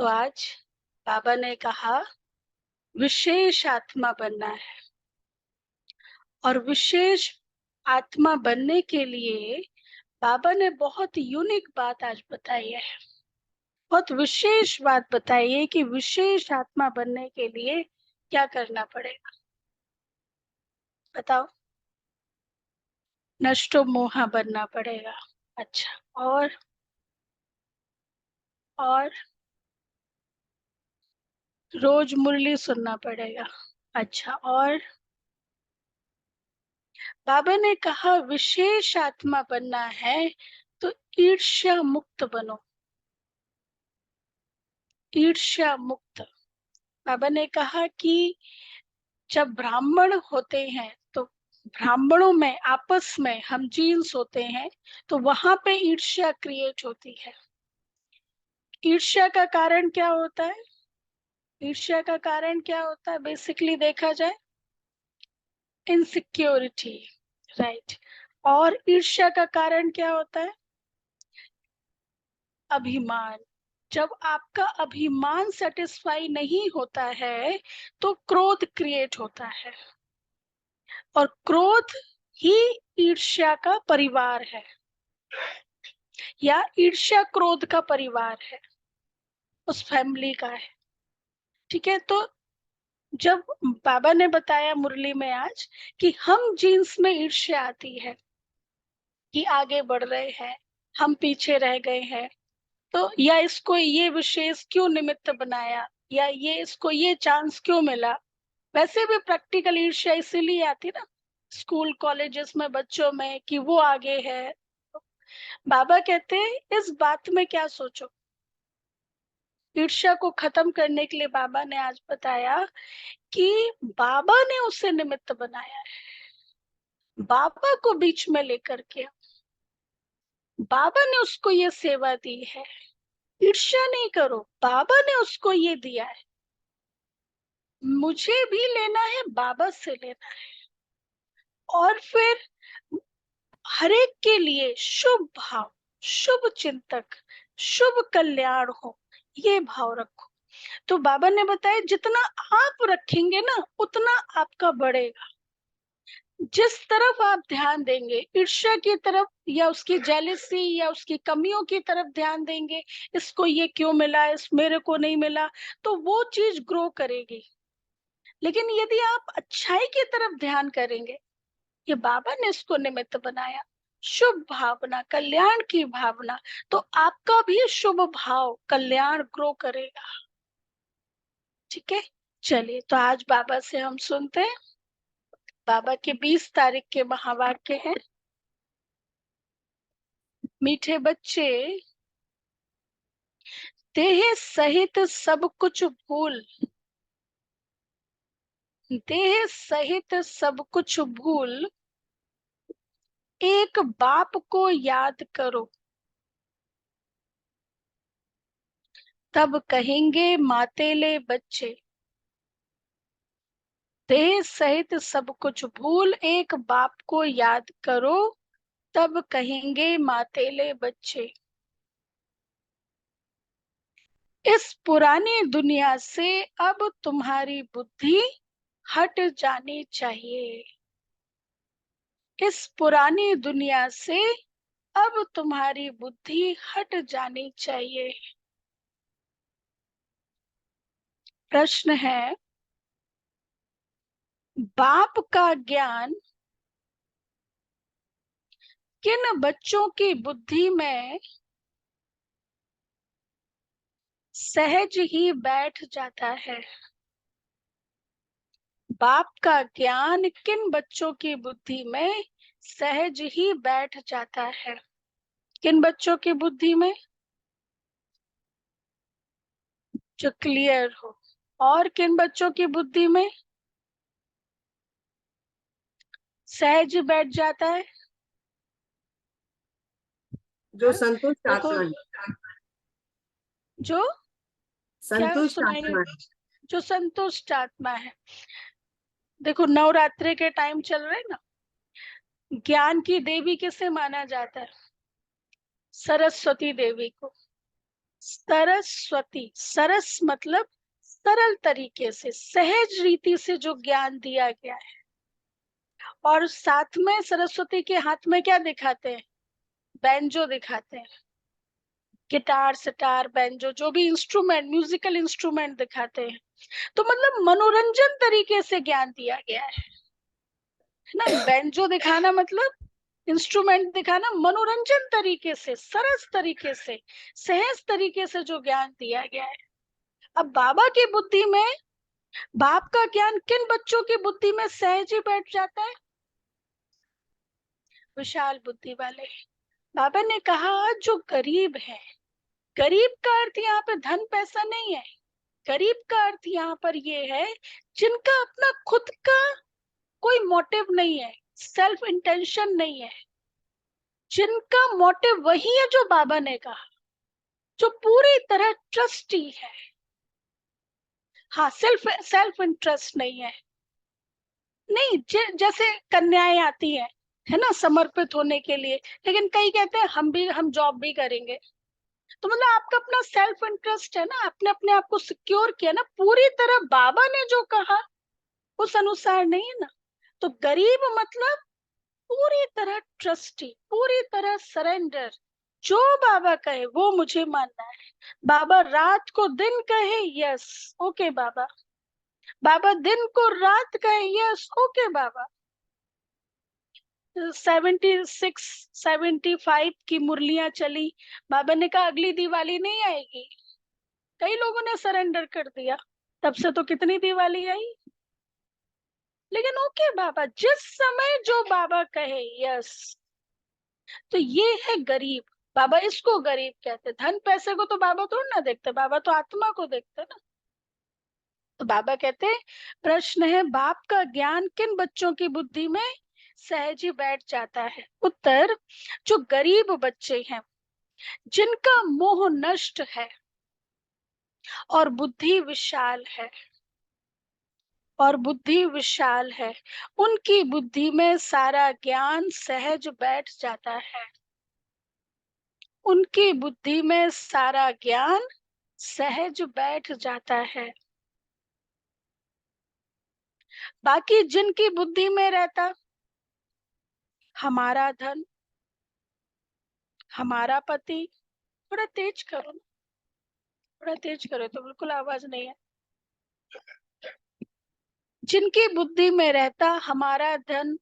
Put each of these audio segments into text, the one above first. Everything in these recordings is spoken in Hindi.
तो आज बाबा ने कहा विशेष आत्मा बनना है, और विशेष आत्मा बनने के लिए बाबा ने बहुत यूनिक बात आज बताई है। बहुत विशेष बात बताई है कि विशेष आत्मा बनने के लिए क्या करना पड़ेगा। बताओ। नष्टो मोहा बनना पड़ेगा। अच्छा, और रोज मुरली सुनना पड़ेगा। अच्छा, और बाबा ने कहा विशेष आत्मा बनना है तो ईर्ष्या मुक्त बनो। ईर्ष्या मुक्त। बाबा ने कहा कि जब ब्राह्मण होते हैं तो ब्राह्मणों में आपस में हम जीन्स होते हैं, तो वहां पे ईर्ष्या क्रिएट होती है। ईर्ष्या का कारण क्या होता है? ईर्ष्या का कारण क्या होता है बेसिकली देखा जाए? Insecurity, right. और ईर्ष्या का कारण क्या होता है? अभिमान। जब आपका अभिमान सेटिस्फाई नहीं होता है तो क्रोध क्रिएट होता है, और क्रोध ही ईर्ष्या का परिवार है, या ईर्ष्या क्रोध का परिवार है, उस फैमिली का है। ठीक है, तो जब बाबा ने बताया मुरली में आज कि हम जीन्स में ईर्ष्या आती है कि आगे बढ़ रहे हैं, हम पीछे रह गए हैं, तो या इसको ये विशेष क्यों निमित्त बनाया, या ये इसको ये चांस क्यों मिला। वैसे भी प्रैक्टिकल ईर्ष्या इसीलिए आती ना स्कूल कॉलेजेस में बच्चों में कि वो आगे है। बाबा कहते हैं इस बात में क्या सोचो। ईर्ष्या को खत्म करने के लिए बाबा ने आज बताया कि बाबा ने उसे निमित्त बनाया है, बाबा को बीच में लेकर के बाबा ने उसको ये सेवा दी है। ईर्ष्या नहीं करो, बाबा ने उसको ये दिया है, मुझे भी लेना है, बाबा से लेना है। और फिर हर एक के लिए शुभ भाव, शुभ चिंतक, शुभ कल्याण हो, ये भाव रखो। तो बाबा ने बताया जितना आप रखेंगे ना उतना आपका बढ़ेगा। जिस तरफ आप ध्यान देंगे, ईर्ष्या की तरफ या उसकी जेलसी या उसकी कमियों की तरफ ध्यान देंगे, इसको ये क्यों मिला, इस मेरे को नहीं मिला, तो वो चीज ग्रो करेगी। लेकिन यदि आप अच्छाई की तरफ ध्यान करेंगे, ये बाबा ने इसको निमित्त बनाया, शुभ भावना, कल्याण की भावना, तो आपका भी शुभ भाव कल्याण ग्रो करेगा। ठीक है, चलिए तो आज बाबा से हम सुनते हैं। बाबा के 20 तारीख के महावाक्य हैं। मीठे बच्चे, देह सहित सब कुछ भूल, देह सहित सब कुछ भूल, एक बाप को याद करो, तब कहेंगे मातेले बच्चे। देह सहित सब कुछ भूल, एक बाप को याद करो, तब कहेंगे मातेले बच्चे। इस पुरानी दुनिया से अब तुम्हारी बुद्धि हट जानी चाहिए। इस पुरानी दुनिया से अब तुम्हारी बुद्धि हट जानी चाहिए। प्रश्न है, बाप का ज्ञान किन बच्चों की बुद्धि में सहज ही बैठ जाता है? बाप का ज्ञान किन बच्चों की बुद्धि में सहज ही बैठ जाता है? किन बच्चों की बुद्धि में? जो क्लियर हो। और किन बच्चों की बुद्धि में सहज बैठ जाता है? जो संतुष्ट देखो, आत्मा है। जो क्या संतुष्ट सुनाई, आत्मा है। जो संतुष्ट आत्मा है। देखो, नवरात्रि के टाइम चल रहे ना, ज्ञान की देवी किसे माना जाता है? सरस्वती देवी को। सरस्वती, सरस मतलब सरल तरीके से, सहज रीति से जो ज्ञान दिया गया है। और साथ में सरस्वती के हाथ में क्या दिखाते हैं? बैंजो दिखाते हैं, गिटार सितार बैंजो, जो भी इंस्ट्रूमेंट, म्यूजिकल इंस्ट्रूमेंट दिखाते हैं। तो मतलब मनोरंजन तरीके से ज्ञान दिया गया है ना। बैंजो दिखाना मतलब इंस्ट्रूमेंट दिखाना, मनोरंजन तरीके से, सरस तरीके से, सहज तरीके से जो ज्ञान दिया गया है। अब बाबा की बुद्धि में, बाप का ज्ञान किन बच्चों की बुद्धि में सहज ही बैठ जाता है? विशाल बुद्धि वाले। बाबा ने कहा जो गरीब है, गरीब का अर्थ यहाँ पे धन पैसा नहीं है, गरीब का अर्थ यहाँ पर ये है जिनका अपना खुद का कोई मोटिव नहीं है, सेल्फ इंटेंशन नहीं है, जिनका मोटिव वही है जो बाबा ने कहा, जो पूरी तरह ट्रस्टी है। हाँ, सेल्फ सेल्फ इंटरेस्ट नहीं है। नहीं, जैसे कन्याएं आती है ना, समर्पित होने के लिए, लेकिन कई कहते हैं हम जॉब भी करेंगे। तो मतलब आपका अपना सेल्फ इंटरेस्ट है ना, आपने अपने आप को सिक्योर किया ना, पूरी तरह बाबा ने जो कहा उस अनुसार नहीं है ना। तो गरीब मतलब पूरी तरह ट्रस्टी, पूरी तरह सरेंडर, जो बाबा कहे वो मुझे मानना है। बाबा रात को दिन कहे, यस ओके बाबा। बाबा दिन को रात कहे, यस ओके बाबा। 76 75 की मुरलियां चली, बाबा ने कहा अगली दिवाली नहीं आएगी। कई लोगों ने सरेंडर कर दिया, तब से तो कितनी दिवाली आई। लेकिन ओके बाबा, जिस समय जो बाबा कहे, यस। तो ये है गरीब। बाबा इसको गरीब कहते। धन पैसे को तो बाबा थोड़ा ना देखते, बाबा तो आत्मा को देखते ना। तो बाबा कहते प्रश्न है बाप का ज्ञान किन बच्चों की बुद्धि में सहज ही बैठ जाता है? उत्तर, जो गरीब बच्चे हैं, जिनका मोह नष्ट है और बुद्धि विशाल है, और बुद्धि विशाल है, उनकी बुद्धि में सारा ज्ञान सहज बैठ जाता है। उनकी बुद्धि में सारा ज्ञान सहज बैठ जाता है। बाकी जिनकी बुद्धि में रहता हमारा धन, हमारा पति, थोड़ा तेज करो ना, थोड़ा तेज करो, तो बिल्कुल आवाज नहीं है। जिनकी बुद्धि में रहता हमारा धन,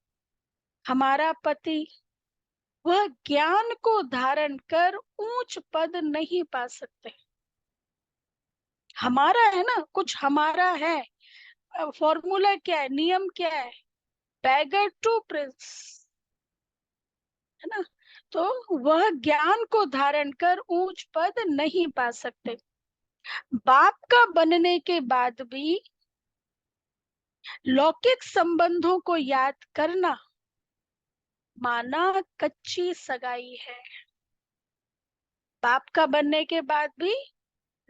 हमारा पति, वह ज्ञान को धारण कर ऊंच पद नहीं पा सकते। हमारा है ना, कुछ हमारा है। फॉर्मूला क्या है, नियम क्या है? बैगर टू प्रिंस, है ना। तो वह ज्ञान को धारण कर ऊंच पद नहीं पा सकते। बाप का बनने के बाद भी लौकिक संबंधों को याद करना माना कच्ची सगाई है। बाप का बनने के बाद भी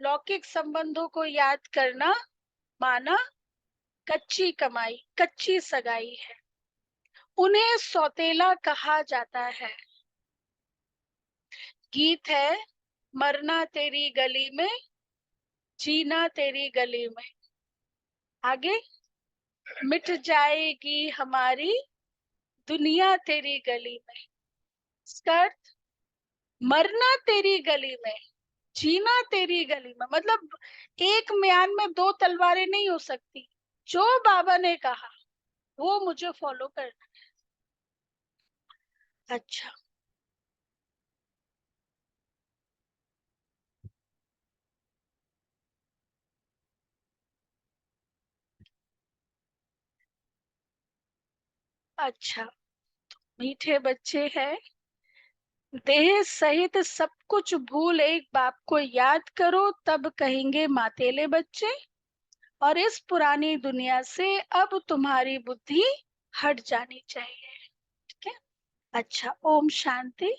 लौकिक संबंधों को याद करना माना कच्ची कमाई, कच्ची सगाई है। उन्हें सौतेला कहा जाता है। गीत है, मरना तेरी गली में, जीना तेरी गली में, आगे मिट जाएगी हमारी दुनिया तेरी गली में। स्कर्ट, मरना तेरी गली में, जीना तेरी गली में, मतलब एक म्यान में दो तलवारें नहीं हो सकती। जो बाबा ने कहा वो मुझे फॉलो करना। अच्छा, अच्छा। मीठे बच्चे हैं, देह सहित सब कुछ भूल एक बाप को याद करो, तब कहेंगे मातेले बच्चे, और इस पुरानी दुनिया से अब तुम्हारी बुद्धि हट जानी चाहिए। ठीक है। अच्छा, ओम शांति।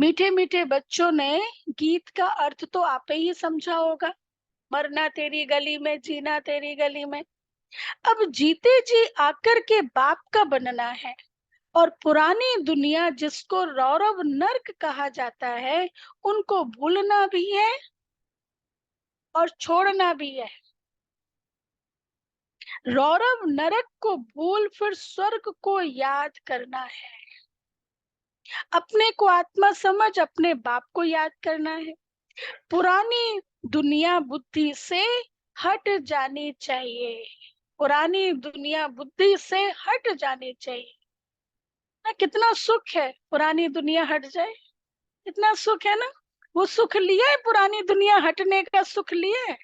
मीठे मीठे बच्चों ने गीत का अर्थ तो आपे ही समझा होगा। मरना तेरी गली में, जीना तेरी गली में। अब जीते जी आकर के बाप का बनना है, और पुरानी दुनिया जिसको रौरव नर्क कहा जाता है, उनको भूलना भी है और छोड़ना भी है। रौरव नरक को भूल फिर स्वर्ग को याद करना है। अपने को आत्मा समझ अपने बाप को याद करना है। पुरानी दुनिया बुद्धि से हट जानी चाहिए। पुरानी दुनिया बुद्धि से हट जानी चाहिए ना। कितना सुख है पुरानी दुनिया हट जाए, कितना सुख है ना। वो सुख लिया है, पुरानी दुनिया हटने का सुख लिया है।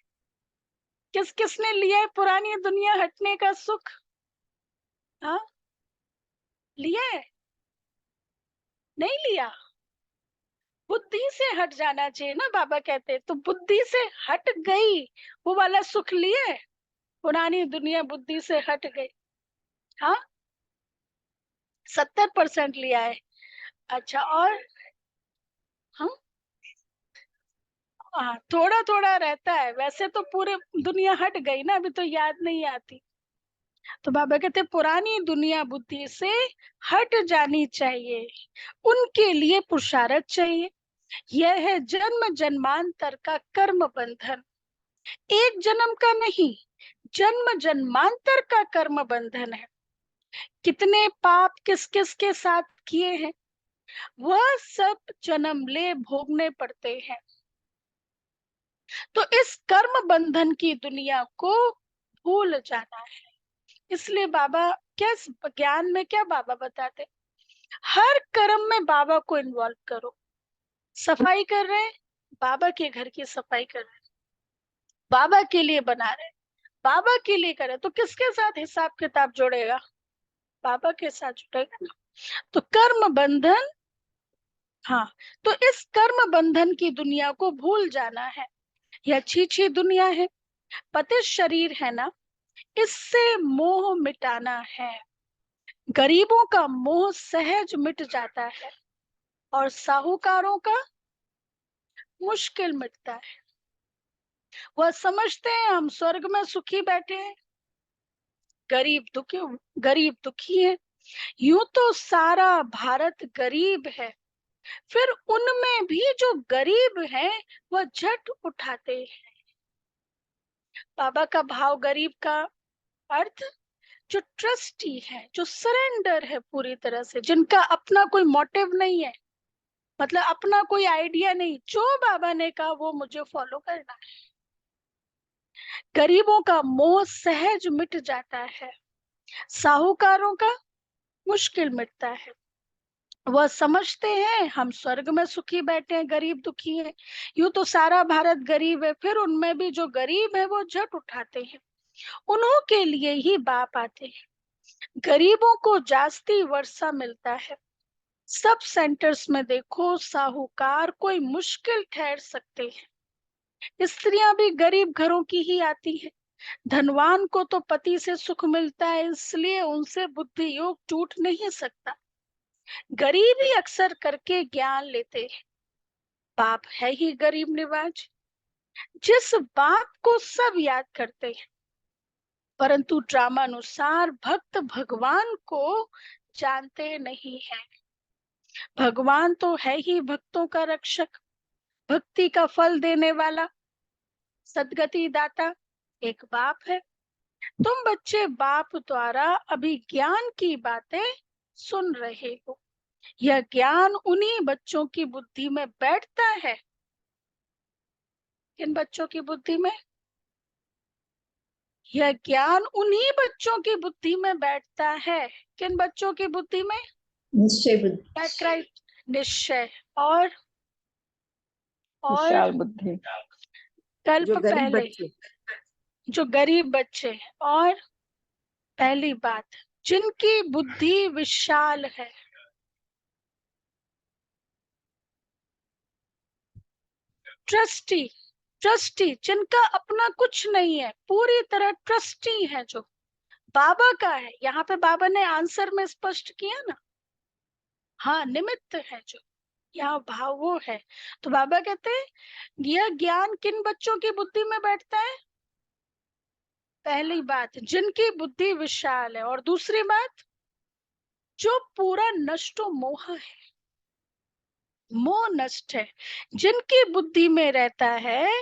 किस किसने लिया है पुरानी दुनिया हटने का सुख? हाँ, लिया है? नहीं लिया। बुद्धि से हट जाना चाहिए ना, बाबा कहते। तो बुद्धि से हट गई, वो वाला सुख लिए। पुरानी दुनिया बुद्धि से हट गई। हाँ, 70% लिया है। अच्छा, और? हाँ, हाँ, थोड़ा थोड़ा रहता है। वैसे तो पूरे दुनिया हट गई ना, अभी तो याद नहीं आती। तो बाबा कहते पुरानी दुनिया बुद्धि से हट जानी चाहिए। उनके लिए पुरुषार्थ चाहिए। यह है जन्म जन्मांतर का कर्म बंधन। एक जन्म का नहीं, जन्म जन्मांतर का कर्म बंधन है। कितने पाप किस किस के साथ किए हैं, वह सब जन्म ले भोगने पड़ते हैं। तो इस कर्म बंधन की दुनिया को भूल जाना है। इसलिए बाबा क्या ज्ञान में क्या बाबा बताते, हर कर्म में बाबा को इन्वॉल्व करो। सफाई कर रहे हैं, बाबा के घर की सफाई कर रहे हैं, बाबा के लिए बना रहे हैं, बाबा के लिए करे, तो किसके साथ हिसाब किताब जोड़ेगा? बाबा के साथ जुड़ेगा ना। तो कर्म बंधन, हाँ, तो इस कर्म बंधन की दुनिया को भूल जाना है। यह अच्छी अच्छी दुनिया है, पतित शरीर है ना, इससे मोह मिटाना है। गरीबों का मोह सहज मिट जाता है और साहूकारों का मुश्किल मिटता है। वह समझते हैं हम स्वर्ग में सुखी बैठे हैं, गरीब दुखी है। यूं तो सारा भारत गरीब है, फिर उनमें भी जो गरीब है वह झट उठाते हैं। बाबा का भाव गरीब का अर्थ, जो ट्रस्टी है, जो सरेंडर है पूरी तरह से, जिनका अपना कोई मोटिव नहीं है, मतलब अपना कोई आइडिया नहीं, जो बाबा ने कहा वो मुझे फॉलो करना है। गरीबों का मोह सहज मिट जाता है, साहूकारों का मुश्किल मिटता है। वह समझते हैं हम स्वर्ग में सुखी बैठे हैं, गरीब दुखी है। यूं तो सारा भारत गरीब है, फिर उनमें भी जो गरीब है वो झट उठाते हैं। उन्हों के लिए ही बाप आते हैं। गरीबों को जास्ती वर्षा मिलता है। सब सेंटर्स में देखो, साहूकार कोई मुश्किल ठहर सकते हैं। स्त्रियां भी गरीब घरों की ही आती हैं। धनवान को तो पति से सुख मिलता है, इसलिए उनसे बुद्धि योग टूट नहीं सकता। गरीबी अक्सर करके ज्ञान लेते हैं। बाप है ही गरीब निवाज, जिस बाप को सब याद करते हैं, परंतु ड्रामानुसार भक्त भगवान को जानते नहीं है। भगवान तो है ही भक्तों का रक्षक, भक्ति का फल देने वाला, सदगति दाता एक बाप है। तुम बच्चे बाप द्वारा अभी ज्ञान की बातें सुन रहे हो। यह ज्ञान उन्हीं बच्चों की बुद्धि में बैठता है। किन बच्चों की बुद्धि में? यह ज्ञान उन्हीं बच्चों की बुद्धि में बैठता है। किन बच्चों की बुद्धि में? निश्चय बुद्धि, निश्चय और विशाल बुद्धि, कल्प जो गरीब पहले, बच्चे, जो गरीब बच्चे हैं। और पहली बात, जिनकी बुद्धि विशाल है। ट्रस्टी, ट्रस्टी जिनका अपना कुछ नहीं है, पूरी तरह ट्रस्टी है, जो बाबा का है। यहाँ पे बाबा ने आंसर में स्पष्ट किया ना। हाँ, निमित्त है जो, यहाँ भाव वो है। तो बाबा कहते हैं यह ज्ञान किन बच्चों की बुद्धि में बैठता है? पहली बात, जिनकी बुद्धि विशाल है। और दूसरी बात, जो पूरा नष्टो मोह है, मोह नष्ट है, जिनकी बुद्धि में रहता है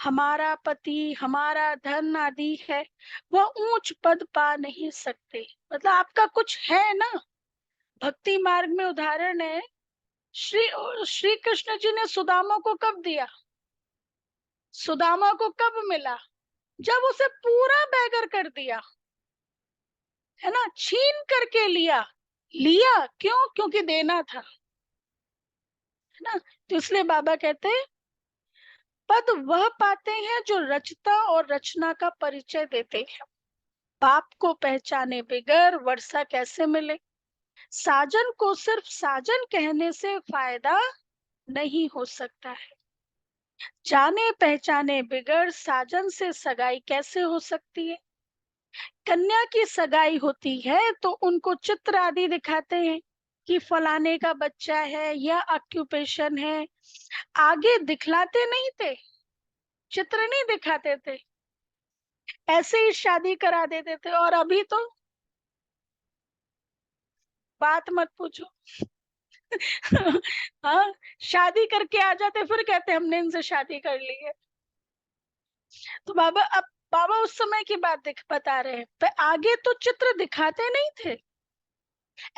हमारा पति, हमारा धन आदि है, वह ऊंच पद पा नहीं सकते। मतलब आपका कुछ है ना। भक्ति मार्ग में उदाहरण है, श्री श्री कृष्ण जी ने सुदामा को कब दिया? सुदामा को कब मिला? जब उसे पूरा बैगर कर दिया, है ना, छीन करके लिया। लिया क्यों? क्योंकि देना था, है ना। तो इसलिए बाबा कहते हैं पद वह पाते हैं जो रचता और रचना का परिचय देते हैं। बाप को पहचाने बिगर वर्षा कैसे मिले? साजन को सिर्फ साजन कहने से फायदा नहीं हो सकता है। जाने पहचाने बिगर साजन से सगाई कैसे हो सकती है? कन्या की सगाई होती है तो उनको चित्र आदि दिखाते हैं कि फलाने का बच्चा है या ऑक्यूपेशन है, आगे दिखलाते नहीं थे, चित्र नहीं दिखाते थे, ऐसे ही शादी करा देते थे। और अभी तो बात मत पूछो। हाँ, शादी करके आ जाते फिर कहते हमने इनसे शादी कर ली है। तो बाबा उस समय की बात बता रहे हैं, पर आगे तो चित्र दिखाते नहीं थे,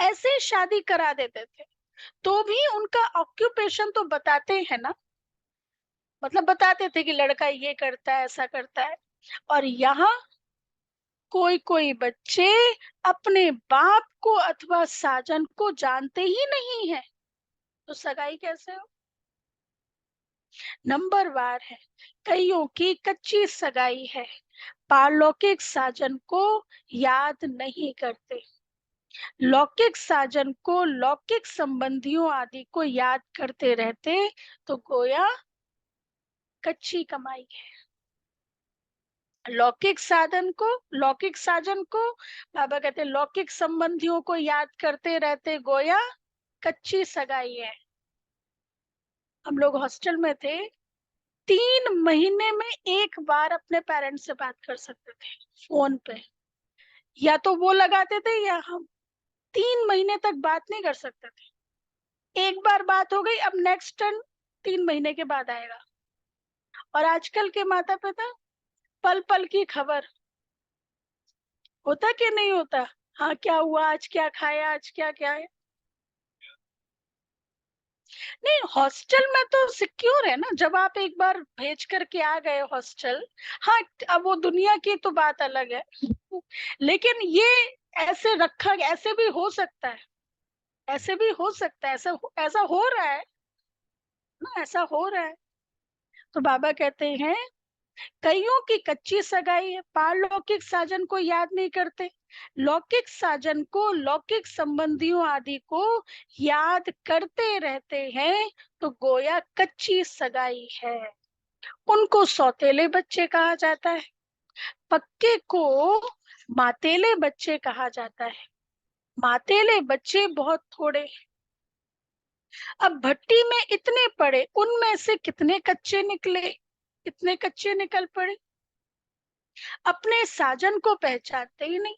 ऐसे ही शादी करा देते थे। तो भी उनका ऑक्यूपेशन तो बताते हैं ना, मतलब बताते थे कि लड़का ये करता है, ऐसा करता है। और यहाँ कोई कोई बच्चे अपने बाप को अथवा साजन को जानते ही नहीं है, तो सगाई कैसे हो? नंबर वार है, कईयों की कच्ची सगाई है, पारलौकिक साजन को याद नहीं करते। लौकिक साजन को लौकिक संबंधियों आदि को याद करते रहते तो गोया कच्ची कमाई है। लौकिक साजन को बाबा कहते लौकिक संबंधियों को याद करते रहते गोया कच्ची सगाई है। हम लोग हॉस्टल में थे, 3 महीने में एक बार अपने पेरेंट्स से बात कर सकते थे फोन पे, या तो वो लगाते थे या हम। 3 महीने तक बात नहीं कर सकते थे। एक बार बात हो गई, अब नेक्स्ट टर्न 3 महीने के बाद आएगा। और आजकल के माता पिता पल पल की खबर, होता कि नहीं होता? हाँ, क्या हुआ आज, क्या खाया आज, क्या क्या है। नहीं, हॉस्टल में तो सिक्योर है ना, जब आप एक बार भेज करके आ गए हॉस्टल। हाँ, अब वो दुनिया की तो बात अलग है। लेकिन ये ऐसे रखा, ऐसे भी हो सकता है, ऐसे भी हो सकता है, ऐसा हो रहा है ना, ऐसा हो रहा है। तो बाबा कहते हैं कईयों की कच्ची सगाई है, पारलौकिक साजन को याद नहीं करते, लौकिक साजन को लौकिक संबंधियों आदि को याद करते रहते हैं तो गोया कच्ची सगाई है। उनको सौतेले बच्चे कहा जाता है, पक्के को मातेले बच्चे कहा जाता है। मातेले बच्चे बहुत थोड़े। अब भट्टी में इतने पड़े, उनमें से कितने कच्चे निकले, कितने कच्चे निकल पड़े। अपने साजन को पहचानते ही नहीं।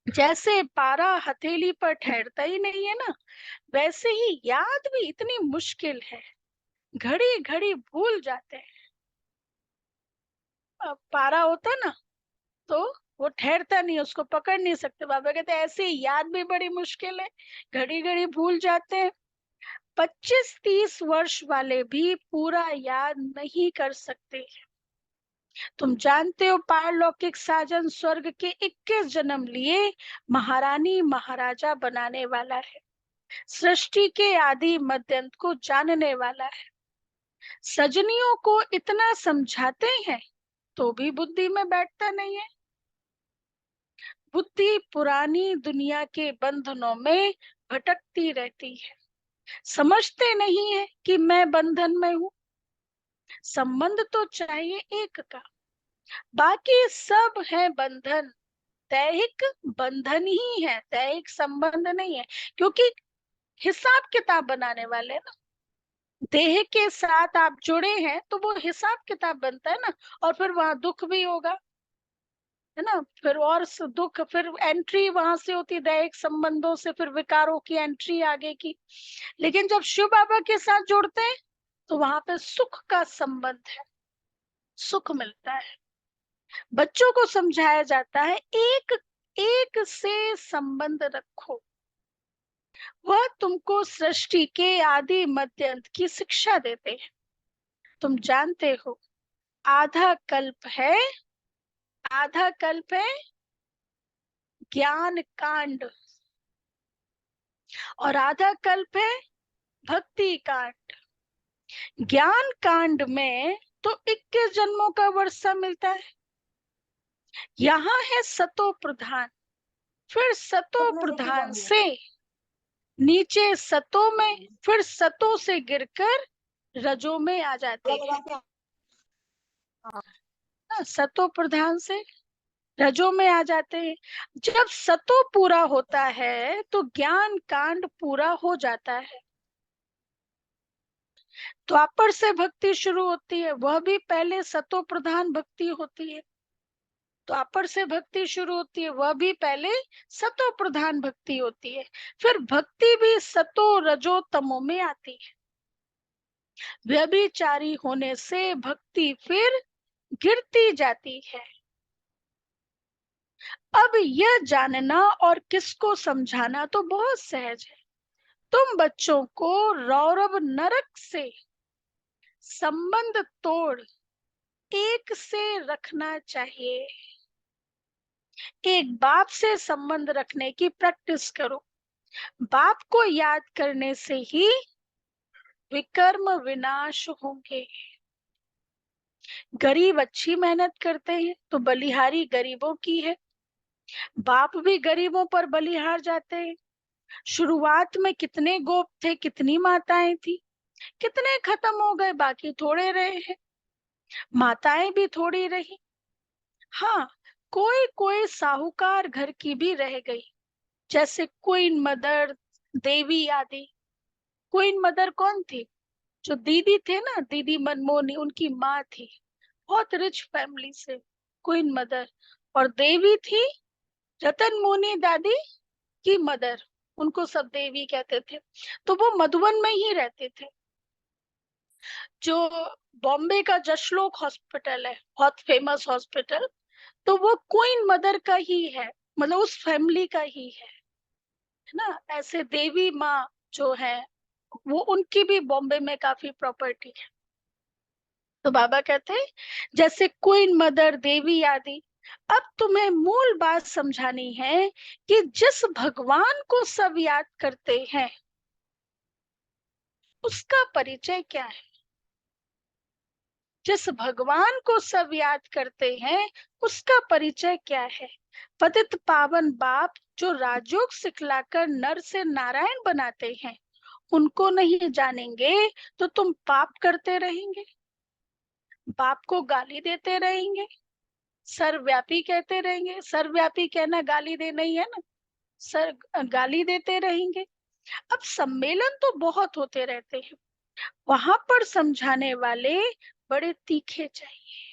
जैसे पारा हथेली पर ठहरता ही नहीं है ना, वैसे ही याद भी इतनी मुश्किल है, घड़ी घड़ी भूल जाते हैं। अब पारा होता ना, तो वो ठहरता नहीं, उसको पकड़ नहीं सकते। बाबा कहते हैं ऐसे ही याद भी बड़ी मुश्किल है, घड़ी घड़ी भूल जाते हैं। 25-30 वर्ष वाले भी पूरा याद नहीं कर सकते। तुम जानते हो पारलौकिक साजन स्वर्ग के 21 जन्म लिए महारानी महाराजा बनाने वाला है, सृष्टि के आदि मध्यंत को जानने वाला है। सजनियों को इतना समझाते हैं तो भी बुद्धि में बैठता नहीं है। बुद्धि पुरानी दुनिया के बंधनों में भटकती रहती है, समझते नहीं है कि मैं बंधन में हूँ। संबंध तो चाहिए एक का, बाकी सब है बंधन। दैहिक बंधन ही है, दैहिक संबंध नहीं है, क्योंकि हिसाब किताब बनाने वाले ना, देह के साथ आप जुड़े हैं तो वो हिसाब किताब बनता है ना, और फिर वहां दुख भी होगा। है ना। फिर और दुख, फिर एंट्री वहां से होती दैहिक संबंधों से, फिर विकारों की एंट्री आगे की। लेकिन जब शिव बाबा के साथ जुड़ते हैं तो वहां पे सुख का संबंध है, सुख मिलता है। बच्चों को समझाया जाता है एक एक से संबंध रखो, वह तुमको सृष्टि के आदि मध्य अंत की शिक्षा देते हैं। तुम जानते हो आधा कल्प है, आधा कल्प है ज्ञान कांड, और आधा कल्प है भक्ति कांड। ज्ञान कांड में तो 21 जन्मों का वर्षा मिलता है। यहाँ है सतो प्रधान, फिर सतो प्रधान से नीचे सतो में, फिर सतो से गिरकर रजो में आ जाते हैं। सतो प्रधान से रजो में आ जाते हैं। जब सतो पूरा होता है तो ज्ञान कांड पूरा हो जाता है। द्वापर से भक्ति शुरू होती है, वह भी पहले सतो प्रधान भक्ति होती है। द्वापर से भक्ति शुरू होती है, वह भी पहले सतो प्रधान भक्ति होती है। फिर भक्ति भी सतो रजो तमो में आती है। व्यभिचारी होने से भक्ति फिर गिरती जाती है। अब यह जानना और किसको समझाना तो बहुत सहज है। तुम बच्चों को रौरव नरक से संबंध तोड़ एक से रखना चाहिए। एक बाप से संबंध रखने की प्रैक्टिस करो। बाप को याद करने से ही विकर्म विनाश होंगे। गरीब अच्छी मेहनत करते हैं तो बलिहारी गरीबों की है। बाप भी गरीबों पर बलिहार जाते हैं। शुरुआत में कितने गोप थे, कितनी माताएं थी, कितने खत्म हो गए, बाकी थोड़े रहे हैं। माताएं भी थोड़ी रही। हाँ, कोई कोई साहूकार घर की भी रह गई, जैसे क्वीन मदर, देवी आदि। क्वीन मदर कौन थी? जो दीदी थे ना, दीदी मनमोहनी, उनकी माँ थी, बहुत रिच फैमिली से क्वीन मदर। और देवी थी रतन मोनी दादी की मदर, उनको सब देवी कहते थे। तो वो मधुबन में ही रहते थे। जो बॉम्बे का जशलोक हॉस्पिटल है, बहुत फेमस हॉस्पिटल, तो वो क्वीन मदर का ही है, मतलब उस फैमिली का ही है ना। ऐसे देवी माँ जो है वो, उनकी भी बॉम्बे में काफी प्रॉपर्टी है। तो बाबा कहते हैं जैसे क्वीन मदर, देवी आदि। अब तुम्हें मूल बात समझानी है कि जिस भगवान को सब याद करते हैं उसका परिचय क्या है। जिस भगवान को सब याद करते हैं उसका परिचय क्या है। पतित पावन बाप जो राजयोग सिखलाकर नर से नारायण बनाते हैं, उनको नहीं जानेंगे तो तुम पाप करते रहेंगे, बाप को गाली देते रहेंगे, सर्वव्यापी कहते रहेंगे। सर्वव्यापी कहना गाली देना ही है ना। सर गाली देते रहेंगे। अब सम्मेलन तो बहुत होते रहते हैं, वहां पर समझाने वाले बड़े तीखे चाहिए,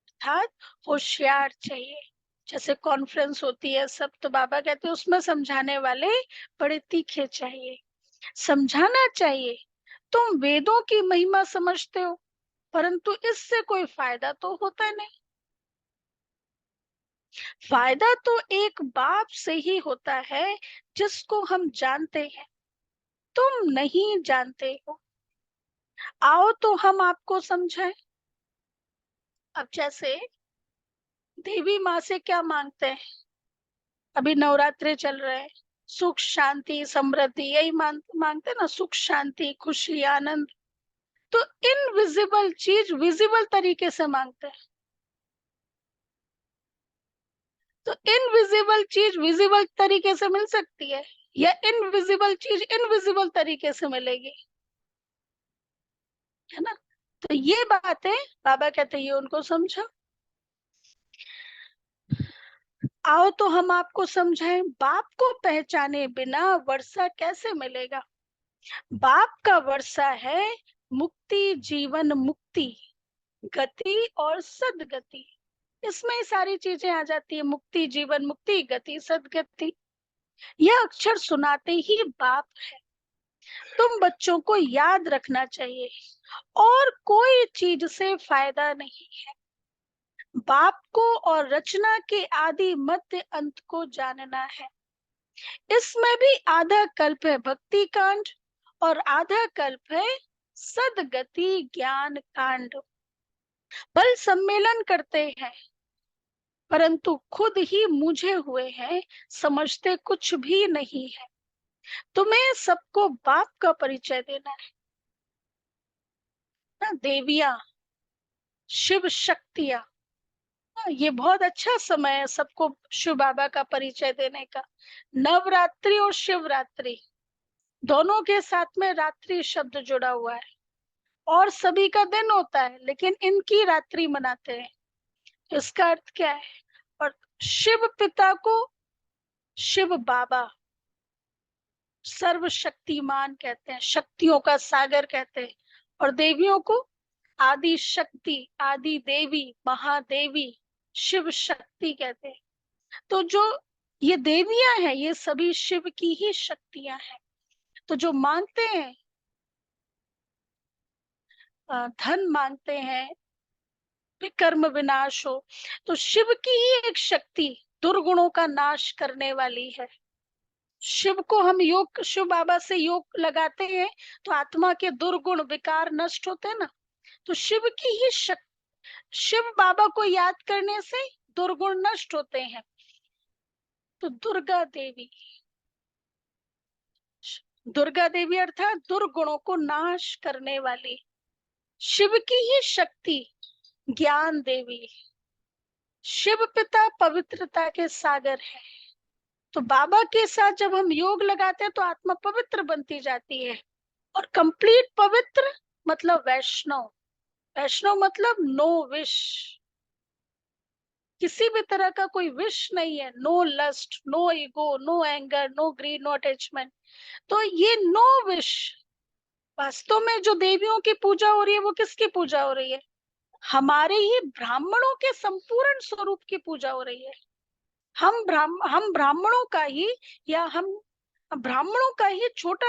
अर्थात होशियार चाहिए। जैसे कॉन्फ्रेंस होती है सब, तो बाबा कहते हैं उसमें समझाने वाले बड़े तीखे चाहिए। समझाना चाहिए तुम वेदों की महिमा समझते हो, परंतु इससे कोई फायदा तो होता नहीं। फायदा तो एक बाप से ही होता है जिसको हम जानते हैं, तुम नहीं जानते हो। आओ तो हम आपको समझाएं। अब जैसे देवी माँ से क्या मांगते हैं, अभी नवरात्रे चल रहे हैं, सुख शांति समृद्धि, यही मांगते हैं ना, सुख शांति खुशी आनंद। तो इनविजिबल चीज विजिबल तरीके से मांगते हैं। तो इनविजिबल चीज विजिबल तरीके से मिल सकती है, या इनविजिबल चीज इनविजिबल तरीके से मिलेगी, है ना। तो ये बात है, बाबा कहते हैं उनको समझा। आओ तो हम आपको समझाएं। बाप को पहचाने बिना वर्षा कैसे मिलेगा। बाप का वर्षा है मुक्ति, जीवन मुक्ति, गति और सदगति। इसमें सारी चीजें आ जाती है, मुक्ति, जीवन मुक्ति, गति सदगति। यह अक्षर सुनाते ही बाप है। तुम बच्चों को याद रखना चाहिए, और कोई चीज से फायदा नहीं है। बाप को और रचना के आदि मध्य अंत को जानना है। इसमें भी आधा कल्प है भक्ति कांड, और आधा कल्प है सदगति ज्ञान कांड। बल सम्मेलन करते हैं, परंतु खुद ही मुझे हुए हैं, समझते कुछ भी नहीं है। तुम्हें सबको बाप का परिचय देना है ना। देवियां, शिव शक्तियां, ये बहुत अच्छा समय है सबको शिव बाबा का परिचय देने का। नवरात्रि और शिवरात्रि दोनों के साथ में रात्रि शब्द जुड़ा हुआ है, और सभी का दिन होता है, लेकिन इनकी रात्रि मनाते हैं। इसका अर्थ क्या है? और शिव पिता को शिव बाबा सर्वशक्तिमान कहते हैं, शक्तियों का सागर कहते हैं। और देवियों को आदि शक्ति, आदि देवी, महादेवी, शिव शक्ति कहते हैं। तो जो ये देवियां हैं, ये सभी शिव की ही शक्तियां हैं। तो जो मांगते हैं, धन मांगते हैं, कर्म विनाश हो, तो शिव की ही एक शक्ति दुर्गुणों का नाश करने वाली है। शिव को हम योग, शिव बाबा से योग लगाते हैं तो आत्मा के दुर्गुण विकार नष्ट होते हैं ना। तो शिव की ही शक्ति, शिव बाबा को याद करने से दुर्गुण नष्ट होते हैं। तो दुर्गा देवी, दुर्गा देवी अर्थात दुर्गुणों को नाश करने वाली। शिव की ही शक्ति ज्ञान देवी। शिव पिता पवित्रता के सागर है। तो बाबा के साथ जब हम योग लगाते हैं तो आत्मा पवित्र बनती जाती है। और कंप्लीट पवित्र मतलब वैष्णव। वैष्णव मतलब नो विश, किसी भी तरह का कोई विश नहीं है। No lust, no ego, no anger, no greed, no attachment. तो ये नो विश, वास्तव में जो देवियों की पूजा हो रही है वो किसकी पूजा हो रही है? हमारे ही ब्राह्मणों के संपूर्ण स्वरूप की पूजा हो रही है। हम ब्राह्मणों का ही, या हम ब्राह्मणों का ही छोटा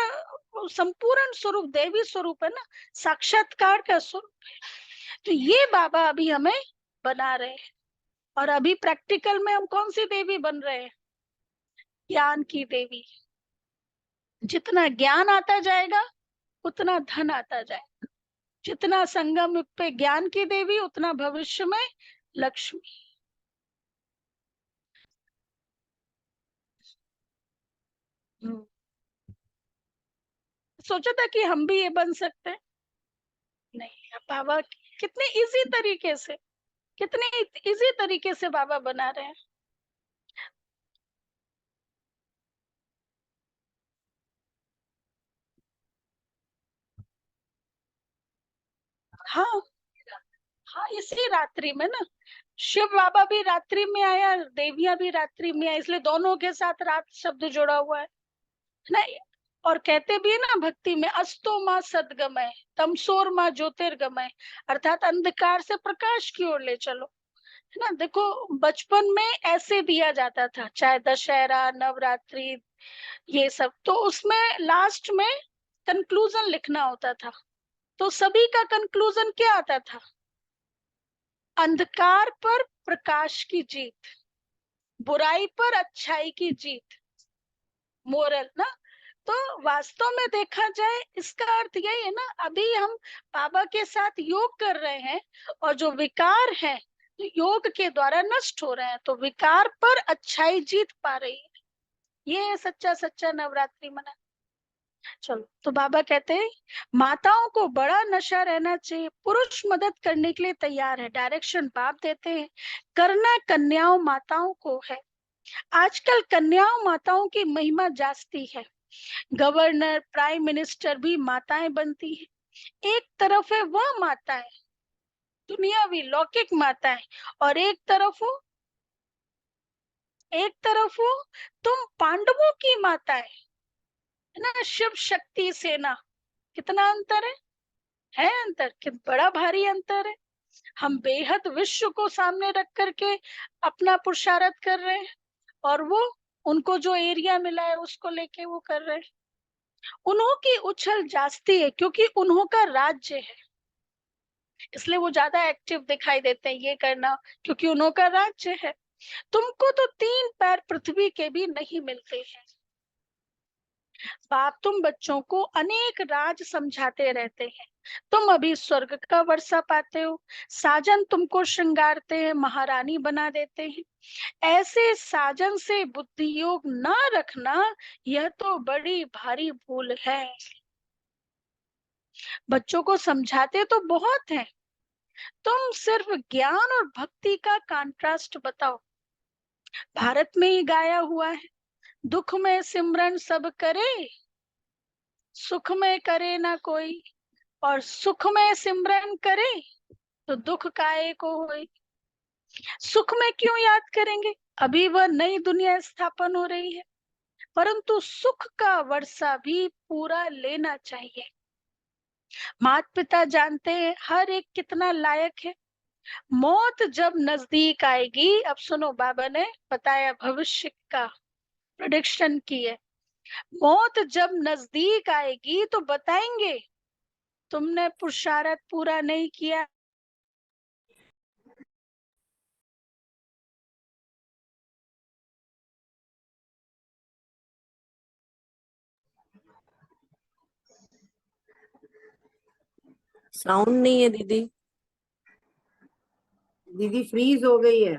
संपूर्ण स्वरूप देवी स्वरूप है ना, साक्षात्कार का स्वरूप है। तो ये बाबा अभी हमें बना रहे हैं। और अभी प्रैक्टिकल में हम कौन सी देवी बन रहे हैं? ज्ञान की देवी। जितना ज्ञान आता जाएगा उतना धन आता जाएगा। जितना संगम युग पे ज्ञान की देवी, उतना भविष्य में लक्ष्मी। सोचा था कि हम भी ये बन सकते हैं, नहीं। अब बाबा कितने इजी तरीके से, कितने इजी तरीके से बाबा बना रहे हैं। हाँ, हाँ, इसी रात्रि में ना, शिव बाबा भी रात्रि में आया, देवियां भी रात्रि में आई, इसलिए दोनों के साथ रात शब्द जुड़ा हुआ है ना। और कहते भी है ना भक्ति में, अस्तो माँ सदगमय, तमसोर माँ ज्योतिर्गमय, अर्थात अंधकार से प्रकाश की ओर ले चलो, है ना। देखो बचपन में ऐसे दिया जाता था, चाहे दशहरा, नवरात्रि, ये सब, तो उसमें लास्ट में कंक्लूजन लिखना होता था। तो सभी का कंक्लूजन क्या आता था? अंधकार पर प्रकाश की जीत, बुराई पर अच्छाई की जीत, मोरल ना। तो वास्तव में देखा जाए इसका अर्थ यही है ना। अभी हम बाबा के साथ योग कर रहे हैं, और जो विकार है तो योग के द्वारा नष्ट हो रहे हैं, तो विकार पर अच्छाई जीत पा रही है। ये है सच्चा सच्चा नवरात्रि मना। चलो, तो बाबा कहते हैं माताओं को बड़ा नशा रहना चाहिए, पुरुष मदद करने के लिए तैयार है, डायरेक्शन बाप देते हैं, करना कन्याओं माताओं को है। आजकल कन्याओं माताओं की महिमा जास्ती है। गवर्नर, प्राइम मिनिस्टर भी माताएं बनती हैं। एक तरफ है वह माताएं, दुनियावी लौकिक माताएं, और एक तरफ हो तुम पांडवों की माताएं, है ना, शिव शक्ति सेना। कितना अंतर है अंतर, कि बड़ा भारी अंतर है। हम बेहद विश्व को सामने रख करके अपना पुरुषार्थ कर रहे हैं, और वो उनको जो एरिया मिला है उसको लेके वो कर रहे हैं। उन्हों की उछल जास्ती है क्योंकि उन्हों का राज्य है, इसलिए वो ज्यादा एक्टिव दिखाई देते हैं ये करना, क्योंकि उन्हों का राज्य है। तुमको तो 3 पैर पृथ्वी के भी नहीं मिलते हैं। बाप तुम बच्चों को अनेक राज समझाते रहते हैं। तुम अभी स्वर्ग का वर्षा पाते हो, साजन तुमको श्रृंगारते हैं, महारानी बना देते हैं। ऐसे साजन से बुद्धि योग न रखना, यह तो बड़ी भारी भूल है। बच्चों को समझाते तो बहुत हैं, तुम सिर्फ ज्ञान और भक्ति का कंट्रास्ट बताओ। भारत में ही गाया हुआ है, दुख में सिमरन सब करे, सुख में करे ना कोई, और सुख में सिमरन करे तो दुख काहे को होई। सुख में क्यों याद करेंगे, अभी वह नई दुनिया स्थापन हो रही है, परंतु सुख का वर्षा भी पूरा लेना चाहिए। माता पिता जानते हैं हर एक कितना लायक है। मौत जब नजदीक आएगी, अब सुनो, बाबा ने बताया, भविष्य का प्रेडिक्शन की है। मौत जब नजदीक आएगी तो बताएंगे तुमने पुरुषार्थ पूरा नहीं किया। साउंड नहीं है दीदी। दीदी फ्रीज हो गई है।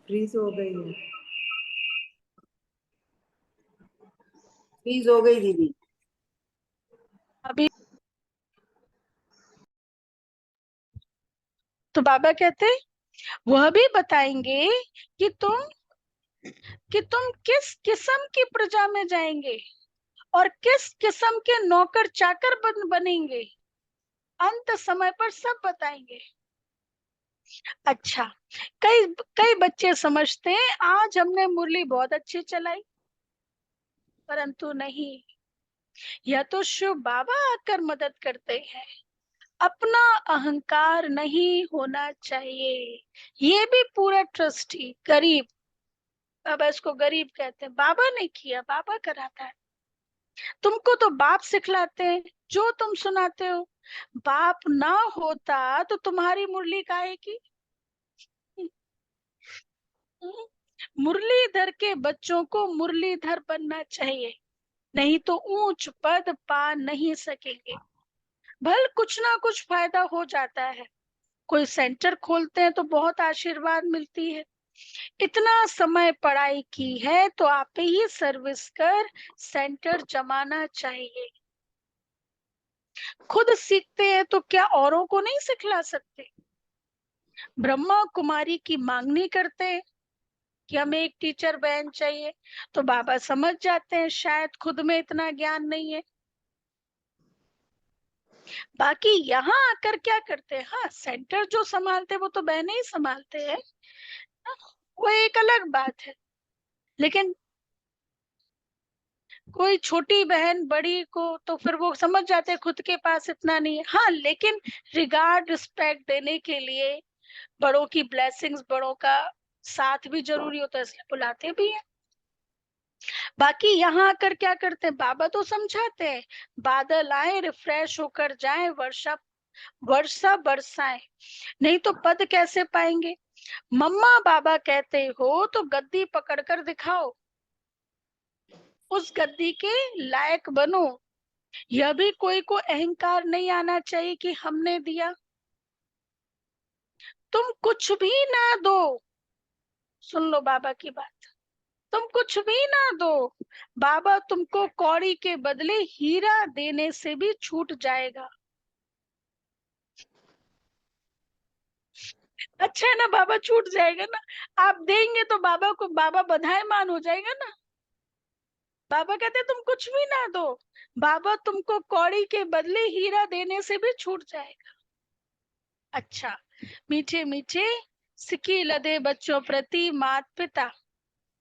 फ्रीज हो गई है, फ्रीज हो गई दीदी। अभी तो बाबा कहते वह भी बताएंगे कि तुम किस किस्म की प्रजा में जाएंगे और किस किस्म के नौकर चाकर बनेंगे। अंत समय पर सब बताएंगे। अच्छा, कई कई बच्चे समझते हैं आज हमने मुरली बहुत अच्छी चलाई, परंतु नहीं, यह तो शिव बाबा आकर मदद करते हैं। अपना अहंकार नहीं होना चाहिए। ये भी पूरा ट्रस्टी गरीब, बाबा इसको गरीब कहते हैं, बाबा ने किया, बाबा कराता है। तुमको तो बाप सिखलाते हैं, जो तुम सुनाते हो। बाप ना होता तो तुम्हारी मुरली काहे की। मुरलीधर के बच्चों को मुरलीधर बनना चाहिए, नहीं तो ऊंच पद पा नहीं सकेंगे। भल कुछ ना कुछ फायदा हो जाता है, कोई सेंटर खोलते हैं तो बहुत आशीर्वाद मिलती है। इतना समय पढ़ाई की है तो आप ही सर्विस कर सेंटर जमाना चाहिए। खुद सीखते हैं तो क्या औरों को नहीं सिखला सकते। ब्रह्मा कुमारी की मांगनी करते हैं कि हमें एक टीचर बहन चाहिए, तो बाबा समझ जाते हैं शायद खुद में इतना ज्ञान नहीं है। बाकी यहाँ आकर क्या करते हैं, हाँ सेंटर जो संभालते वो तो बहनें ही संभालते हैं, वो एक अलग बात है। लेकिन कोई छोटी बहन बड़ी को तो फिर वो समझ जाते हैं खुद के पास इतना नहीं है। हाँ, लेकिन रिगार्ड रिस्पेक्ट देने के लिए बड़ों की ब्लेसिंग्स, बड़ों का साथ भी जरूरी होता है, इसलिए बुलाते भी हैं। बाकी यहाँ आकर क्या करते हैं, बाबा तो समझाते हैं, बादल आए रिफ्रेश होकर जाए, वर्षा वर्षा बरसाए, नहीं तो पद कैसे पाएंगे। मम्मा बाबा कहते हो तो गद्दी पकड़कर दिखाओ, उस गद्दी के लायक बनो। यह भी कोई को अहंकार नहीं आना चाहिए कि हमने दिया। तुम कुछ भी ना दो, सुन लो बाबा की बात, तुम कुछ भी ना दो, बाबा तुमको कौड़ी के बदले हीरा देने से भी छूट जाएगा। अच्छा है ना, बाबा छूट जाएगा ना, आप देंगे तो बाबा को, बाबा बधाईमान हो जाएगा ना। बाबा कहते तुम कुछ भी ना दो, बाबा तुमको कौड़ी के बदले हीरा देने से भी छूट जाएगा। अच्छा, मीठे मीठे सिक्की लदे बच्चों प्रति मात पिता,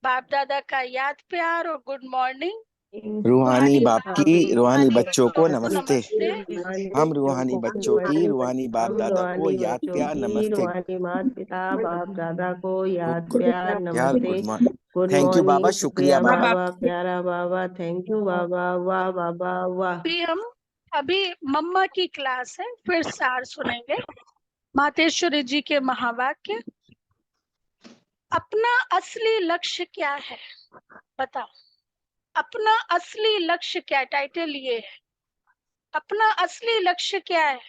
बाप दादा का याद प्यार और गुड मॉर्निंग। रूहानी बाप की रूहानी बच्चों को नमस्ते। नमस्ते। हम रूहानी बच्चों की रूहानी बाप दादा को याद प्यार नमस्ते। रूहानी माता पिता बाप दादा को याद गुड प्यार प्यार नमस्ते। Good morning. Good thank you Baba, morning, शुक्रिया शुक्रिया बाबा। बाबा, प्यारा बाबा, थैंक यू बाबा, वाह बाबा वाह। अभी मम्मा की क्लास है, फिर सार सुनेंगे मातेश्वरी जी के महावाक्य। अपना असली लक्ष्य क्या है बताओ। अपना असली लक्ष्य क्या है? टाइटल ये है, अपना असली लक्ष्य क्या है?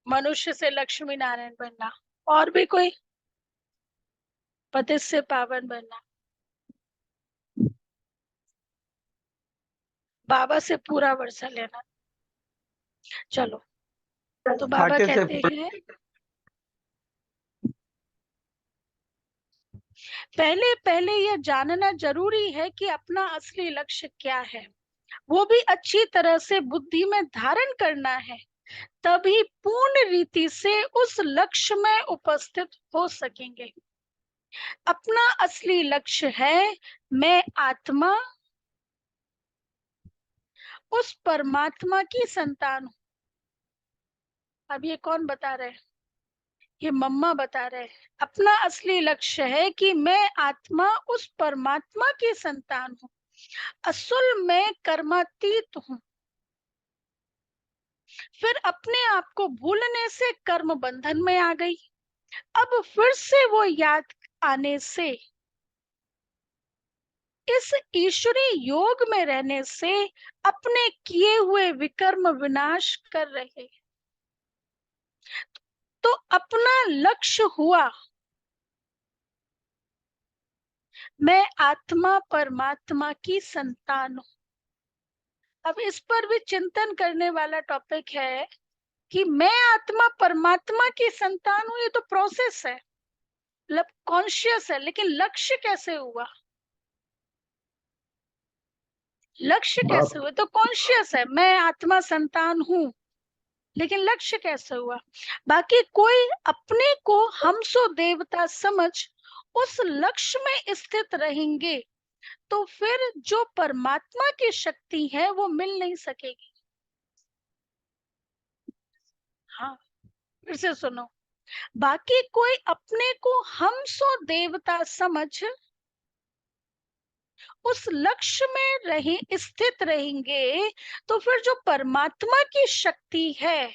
मनुष्य से लक्ष्मी नारायण बनना, और भी कोई? पतित से पावन बनना, बाबा से पूरा वर्षा लेना। चलो, तो बाबा कहते हैं पहले पहले यह जानना जरूरी है कि अपना असली लक्ष्य क्या है, वो भी अच्छी तरह से बुद्धि में धारण करना है, तभी पूर्ण रीति से उस लक्ष्य में उपस्थित हो सकेंगे। अपना असली लक्ष्य है मैं आत्मा उस परमात्मा की संतान हूं। अब ये कौन बता रहे हैं? ये मम्मा बता रहे हैं। अपना असली लक्ष्य है कि मैं आत्मा उस परमात्मा की संतान हूं, असल में कर्मातीत हूं। फिर अपने आप को भूलने से कर्म बंधन में आ गई। अब फिर से वो याद आने से, इस ईश्वरी योग में रहने से अपने किए हुए विकर्म विनाश कर रहे। तो अपना लक्ष्य हुआ मैं आत्मा परमात्मा की संतान हूं। अब इस पर भी चिंतन करने वाला टॉपिक है कि मैं आत्मा परमात्मा की संतान हूं। ये तो प्रोसेस है, मतलब कॉन्शियस है, लेकिन लक्ष्य कैसे हुआ? लक्ष्य कैसे हुआ? तो कॉन्शियस है मैं आत्मा संतान हूं, लेकिन लक्ष्य कैसे हुआ? बाकी कोई अपने को हम सो देवता समझ उस लक्ष्य में स्थित रहेंगे, तो फिर जो परमात्मा की शक्ति है वो मिल नहीं सकेगी। हाँ, फिर से सुनो। बाकी कोई अपने को हम सो देवता समझ उस लक्ष्य में स्थित रहेंगे, तो फिर जो परमात्मा की शक्ति है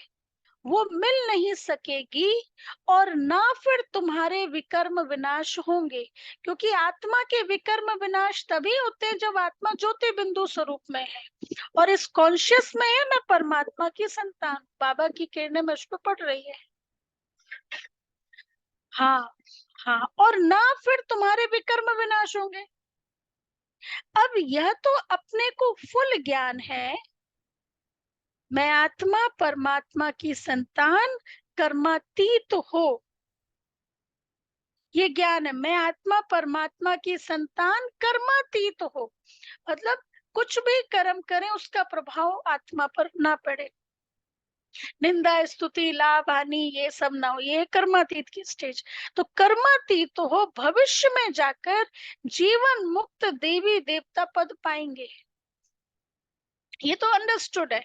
वो मिल नहीं सकेगी, और ना फिर तुम्हारे विकर्म विनाश होंगे। क्योंकि आत्मा के विकर्म विनाश तभी होते हैं जब आत्मा ज्योति बिंदु स्वरूप में है और इस कॉन्शियस में है मैं परमात्मा की संतान। बाबा की किरणें मुझ पर पड़ रही है। हाँ हाँ, और ना फिर तुम्हारे विकर्म विनाश होंगे। अब यह तो अपने को फुल ज्ञान है मैं आत्मा परमात्मा की संतान कर्मातीत हो। ये ज्ञान है मैं आत्मा परमात्मा की संतान कर्मातीत हो, मतलब कुछ भी कर्म करें उसका प्रभाव आत्मा पर ना पड़े, निंदा स्तुति लाभ हानि ये सब ना हो। ये कर्मातीत की स्टेज। तो कर्मातीत हो भविष्य में जाकर जीवन मुक्त देवी देवता पद पाएंगे। ये तो अंडरस्टूड है।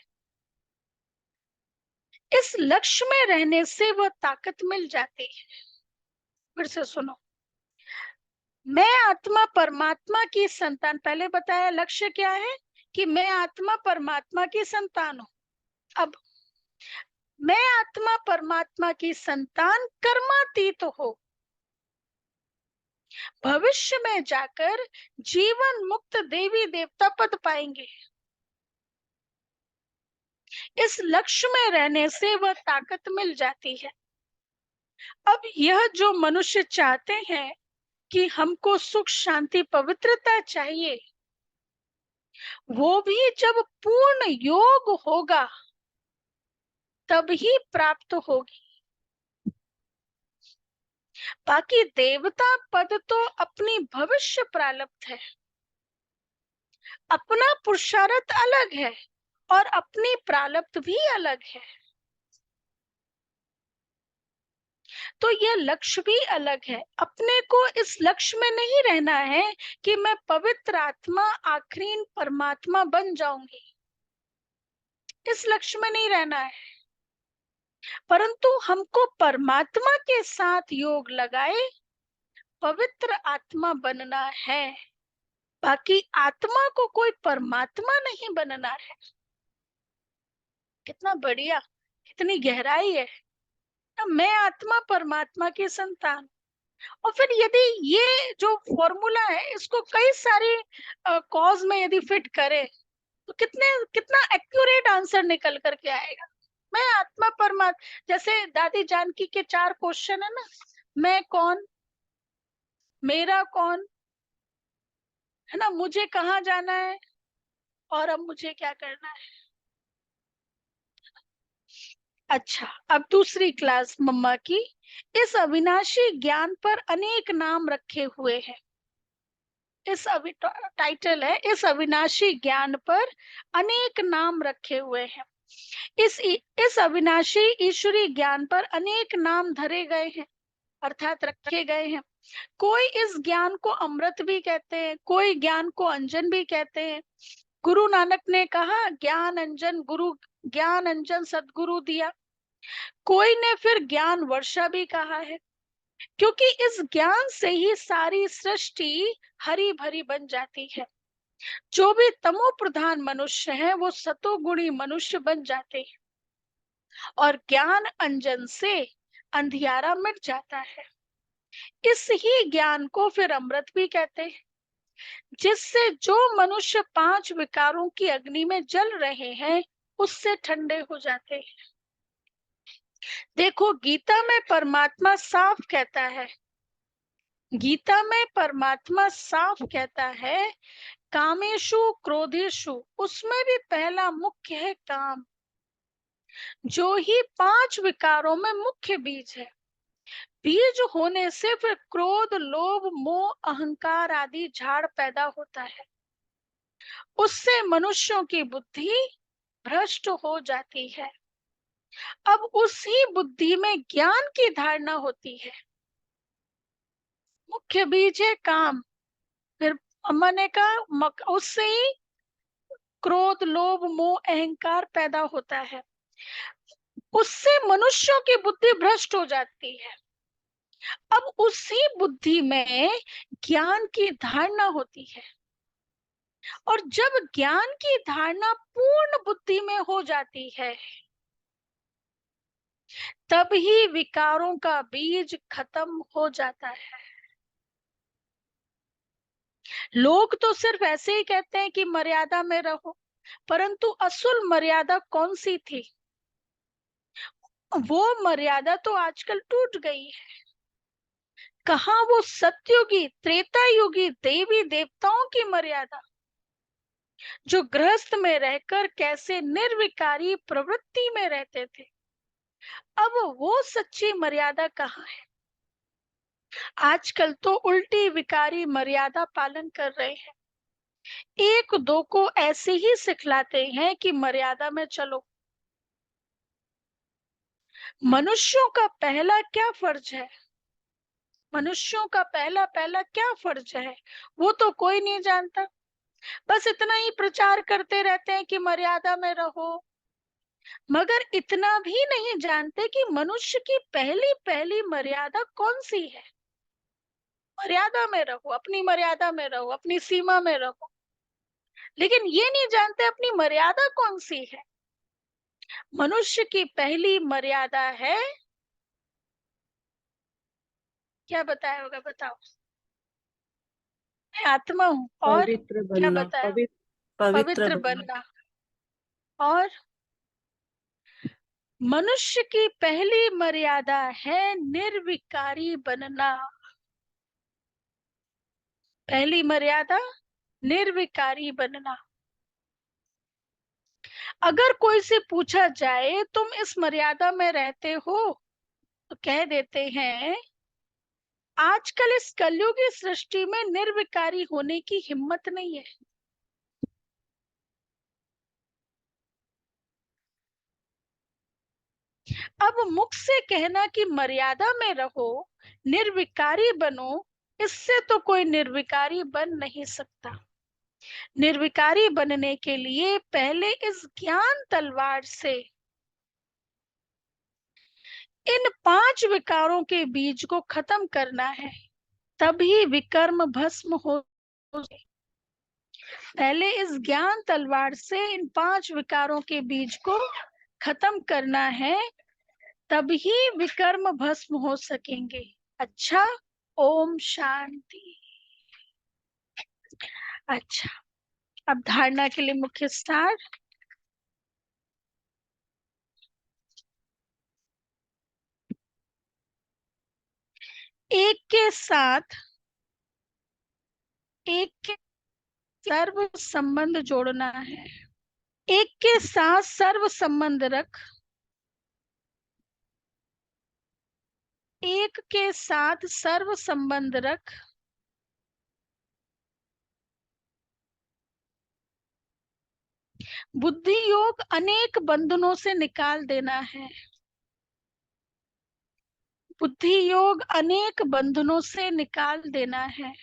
इस लक्ष्य में रहने से वह ताकत मिल जाती है। फिर से सुनो, मैं आत्मा परमात्मा की संतान, पहले बताया लक्ष्य क्या है कि मैं आत्मा परमात्मा की संतान हूं। अब मैं आत्मा परमात्मा की संतान कर्मातीत हो भविष्य में जाकर जीवन मुक्त देवी देवता पद पाएंगे। इस लक्ष्य में रहने से वह ताकत मिल जाती है। अब यह जो मनुष्य चाहते हैं कि हमको सुख शांति पवित्रता चाहिए, वो भी जब पूर्ण योग होगा तब ही प्राप्त होगी। बाकी देवता पद तो अपनी भविष्य प्रारब्ध है, अपना पुरुषार्थ अलग है और अपनी प्रारब्ध भी अलग है। तो यह लक्ष्य भी अलग है। अपने को इस लक्ष्य में नहीं रहना है कि मैं पवित्र आत्मा आखिरी परमात्मा बन जाऊंगी, इस लक्ष्य में नहीं रहना है, परंतु हमको परमात्मा के साथ योग लगाए पवित्र आत्मा बनना है। बाकी आत्मा को कोई परमात्मा नहीं बनना है। कितना बढ़िया, कितनी गहराई है। मैं आत्मा परमात्मा की संतान। और फिर यदि ये जो फॉर्मूला है इसको कई सारी कॉज में यदि फिट करे तो कितना एक्यूरेट आंसर निकल करके आएगा। मैं आत्मा परमात्मा, जैसे दादी जानकी के 4 क्वेश्चन है ना, मैं कौन, मेरा कौन, है ना, मुझे कहाँ जाना है और अब मुझे क्या करना है। अच्छा, अब दूसरी क्लास मम्मा की। इस अविनाशी ज्ञान पर अनेक नाम रखे हुए हैं। टाइटल है इस अविनाशी ज्ञान पर अनेक नाम रखे हुए हैं। इस अविनाशी ईश्वरी ज्ञान पर अनेक नाम धरे गए हैं, अर्थात रखे गए हैं। कोई इस ज्ञान को अमृत भी कहते हैं, कोई ज्ञान को अंजन भी कहते हैं। गुरु नानक ने कहा ज्ञान अंजन गुरु, ज्ञान अंजन सदगुरु दिया। कोई ने फिर ज्ञान वर्षा भी कहा है, क्योंकि इस ज्ञान से ही सारी सृष्टि हरी भरी बन जाती है। जो भी तमो प्रधान मनुष्य है वो सतोगुणी मनुष्य बन जाते हैं और ज्ञान अंजन से अंधियारा मिट जाता है। इस ही ज्ञान को फिर अमृत भी कहते हैं, जिससे जो मनुष्य 5 विकारों की अग्नि में जल रहे हैं उससे ठंडे हो जाते हैं। देखो गीता में परमात्मा साफ कहता है, गीता में परमात्मा साफ कहता है कामेशु क्रोधेशु, उसमें भी पहला मुख्य है काम, जो ही 5 विकारों में मुख्य बीज है। बीज होने से फिर क्रोध लोभ मोह अहंकार आदि झाड़ पैदा होता है। उससे मनुष्यों की बुद्धि भ्रष्ट हो जाती है। अब उसी बुद्धि में ज्ञान की धारणा होती है। मुख्य बीज है काम, फिर अम्मा ने कहा उससे ही क्रोध लोभ मोह अहंकार पैदा होता है। उससे मनुष्यों की बुद्धि भ्रष्ट हो जाती है। अब उसी बुद्धि में ज्ञान की धारणा होती है, और जब ज्ञान की धारणा पूर्ण बुद्धि में हो जाती है तब ही विकारों का बीज खत्म हो जाता है। लोग तो सिर्फ ऐसे ही कहते हैं कि मर्यादा में रहो, परंतु असल मर्यादा कौन सी थी? वो मर्यादा तो आजकल टूट गई है। कहाँ वो सत्युगी त्रेता युगी देवी देवताओं की मर्यादा, जो गृहस्थ में रहकर कैसे निर्विकारी प्रवृत्ति में रहते थे, अब वो सच्ची मर्यादा कहाँ है? आजकल तो उल्टी विकारी मर्यादा पालन कर रहे हैं। एक दो को ऐसे ही सिखलाते हैं कि मर्यादा में चलो। मनुष्यों का पहला क्या फर्ज है? मनुष्यों का पहला पहला क्या फर्ज है वो तो कोई नहीं जानता। बस इतना ही प्रचार करते रहते हैं कि मर्यादा में रहो, मगर इतना भी नहीं जानते कि मनुष्य की पहली पहली मर्यादा कौन सी है। मर्यादा में रहो, अपनी मर्यादा में रहो, अपनी सीमा में रहो, लेकिन ये नहीं जानते अपनी मर्यादा कौन सी है। मनुष्य की पहली मर्यादा है, क्या बताया होगा बताओ? मैं आत्मा हूँ, और पवित्र क्या बनना, बताया? पवित्र पवित्र बनना। बनना। और मनुष्य की पहली मर्यादा है निर्विकारी बनना। पहली मर्यादा निर्विकारी बनना। अगर कोई से पूछा जाए तुम इस मर्यादा में रहते हो, तो कह देते हैं आजकल इस कलयुगी सृष्टि में निर्विकारी होने की हिम्मत नहीं है। अब मुख से कहना कि मर्यादा में रहो, निर्विकारी बनो, इससे तो कोई निर्विकारी बन नहीं सकता। निर्विकारी बनने के लिए पहले इस ज्ञान तलवार से इन 5 विकारों के बीज को खत्म करना है, तभी विकर्म भस्म हो। पहले इस ज्ञान तलवार से इन 5 विकारों के बीज को खत्म करना है, तभी विकर्म भस्म हो सकेंगे। अच्छा, ओम शांति। अच्छा, अब धारणा के लिए मुख्य सार। एक के सर्व संबंध जोड़ना है। एक के साथ सर्व संबंध रख, एक के साथ सर्व संबंध रख, बुद्धि योग अनेक बंधनों से निकाल देना है। बुद्धि योग अनेक बंधनों से निकाल देना है।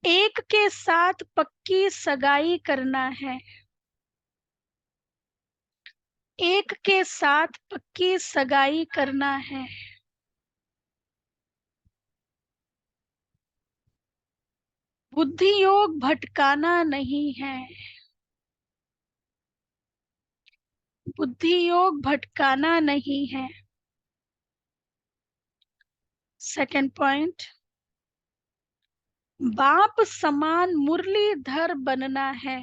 एक के साथ पक्की सगाई करना है। एक के साथ पक्की सगाई करना है। बुद्धि योग भटकाना नहीं है। बुद्धि योग भटकाना नहीं है। सेकंड पॉइंट, बाप समान मुरलीधर बनना है।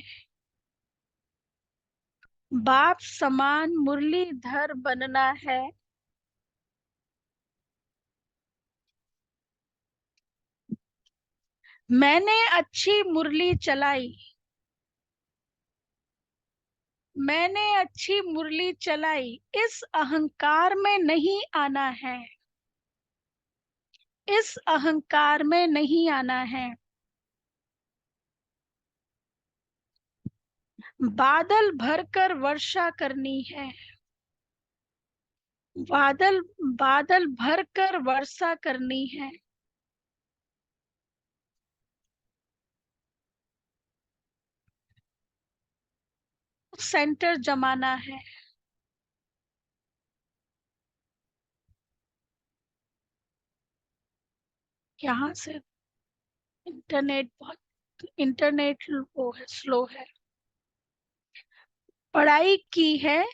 बाप समान मुरलीधर बनना है। मैंने अच्छी मुरली चलाई। मैंने अच्छी मुरली चलाई, इस अहंकार में नहीं आना है। इस अहंकार में नहीं आना है। बादल भरकर वर्षा करनी है। बादल भरकर वर्षा करनी है। सेंटर जमाना है। यहाँ से इंटरनेट वो है, स्लो है। पढ़ाई की है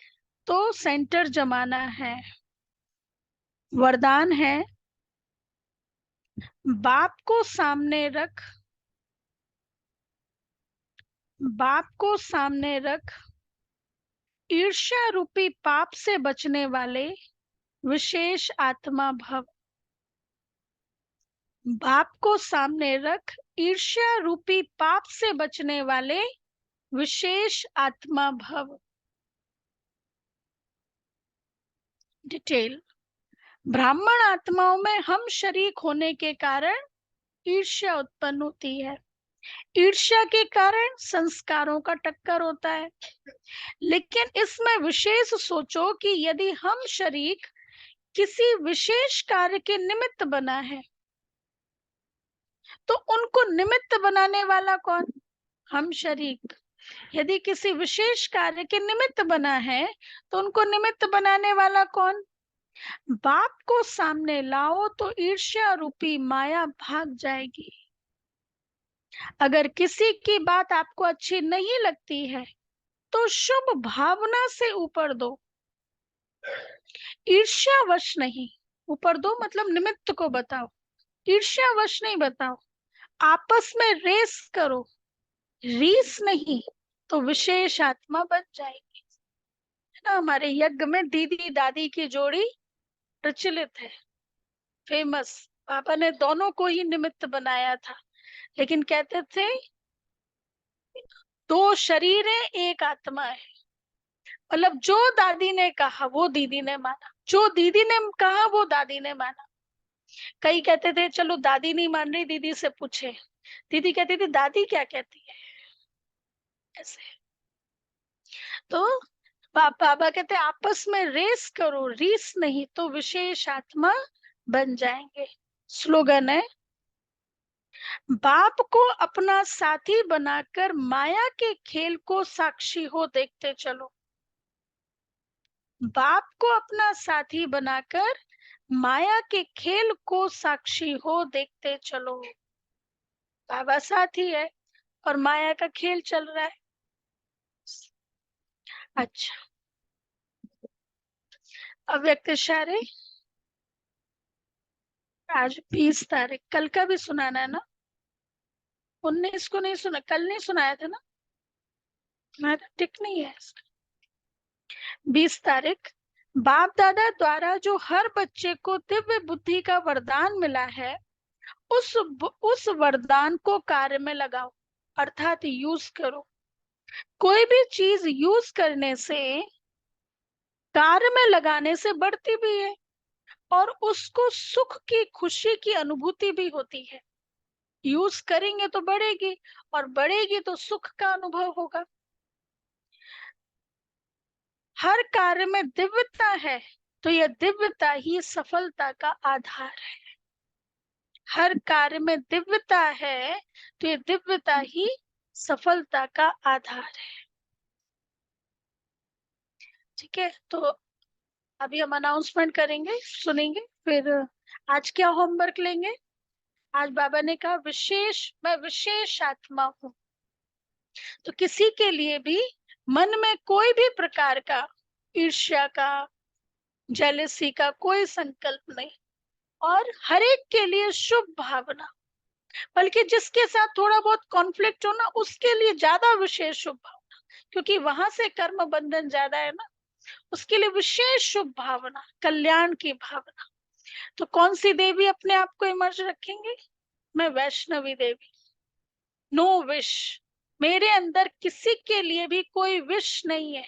तो सेंटर जमाना है। वरदान है, बाप को सामने रख। बाप को सामने रख, ईर्ष्या रूपी पाप से बचने वाले विशेष आत्मा भव। बाप को सामने रख, ईर्ष्या रूपी पाप से बचने वाले विशेष आत्मा भव। डिटेल, ब्राह्मण आत्माओं में हम शरीक होने के कारण ईर्ष्या उत्पन्न होती है। ईर्ष्या के कारण संस्कारों का टक्कर होता है। लेकिन इसमें विशेष सोचो कि यदि हम शरीक किसी विशेष कार्य के निमित्त बना है, तो उनको निमित्त बनाने वाला कौन? हम शरीक। यदि किसी विशेष कार्य के निमित्त बना है, तो उनको निमित्त बनाने वाला कौन? बाप को सामने लाओ तो ईर्ष्या रूपी माया भाग जाएगी। अगर किसी की बात आपको अच्छी नहीं लगती है, तो शुभ भावना से ऊपर दो, ईर्ष्यावश नहीं। ऊपर दो मतलब निमित्त को बताओ, ईर्ष्यावश नहीं बताओ। आपस में रेस करो, रीस नहीं, तो विशेष आत्मा बन जाएगी। है ना, हमारे यज्ञ में दीदी दादी की जोड़ी प्रचलित है, फेमस। पापा ने दोनों को ही निमित्त बनाया था, लेकिन कहते थे 2 शरीर है, एक आत्मा है। मतलब जो दादी ने कहा वो दीदी ने माना, जो दीदी ने कहा वो दादी ने माना। कई कहते थे चलो दादी नहीं मान रही, दीदी से पूछे। दीदी कहती थी दादी क्या कहती है, ऐसे। तो बाबा कहते आपस में रेस करो, रीस नहीं, तो विशेष आत्मा बन जाएंगे। स्लोगन है, बाप को अपना साथी बनाकर माया के खेल को साक्षी हो देखते चलो। बाप को अपना साथी बनाकर माया के खेल को साक्षी हो देखते चलो। बाबा साथी है और माया का खेल चल रहा है। अच्छा, अव्यक्त इशारे आज 20 तारीख, कल का भी सुनाना है ना? 19 को नहीं सुना, कल नहीं सुनाया था ना? मैं तो टिक नहीं है। 20 तारीख, बाप दादा द्वारा जो हर बच्चे को दिव्य बुद्धि का वरदान मिला है, उस वरदान को कार्य में लगाओ, अर्थात यूज करो। कोई भी चीज यूज करने से, कार्य में लगाने से बढ़ती भी है और उसको सुख की, खुशी की अनुभूति भी होती है। यूज करेंगे तो बढ़ेगी और बढ़ेगी तो सुख का अनुभव होगा। हर कार्य में दिव्यता है तो यह दिव्यता ही सफलता का आधार है। हर कार्य में दिव्यता है तो यह दिव्यता ही सफलता का आधार है। ठीक है, तो अभी हम अनाउंसमेंट करेंगे, सुनेंगे, फिर आज क्या होमवर्क लेंगे। आज बाबा ने कहा मैं विशेष आत्मा हूँ, तो किसी के लिए भी मन में कोई भी प्रकार का ईर्ष्या का, जेलसी का कोई संकल्प नहीं, और हर एक के लिए शुभ भावना, बल्कि जिसके साथ थोड़ा बहुत कॉन्फ्लिक्ट हो ना, उसके लिए ज्यादा विशेष शुभ भावना, क्योंकि वहां से कर्म बंधन ज्यादा है ना, उसके लिए विशेष शुभ भावना, कल्याण की भावना। तो कौन सी देवी अपने आप को इमर्ज रखेंगे? मैं वैष्णवी देवी। नो विश, मेरे अंदर किसी के लिए भी कोई विश नहीं है।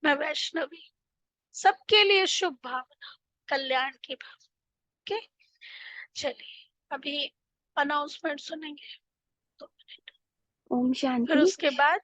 मैं वैष्णवी, सबके लिए शुभ भावना, कल्याण की भावना। ओके, चलिए अभी अनाउंसमेंट सुनेंगे 2 मिनट, ओम फिर शांति। उसके बाद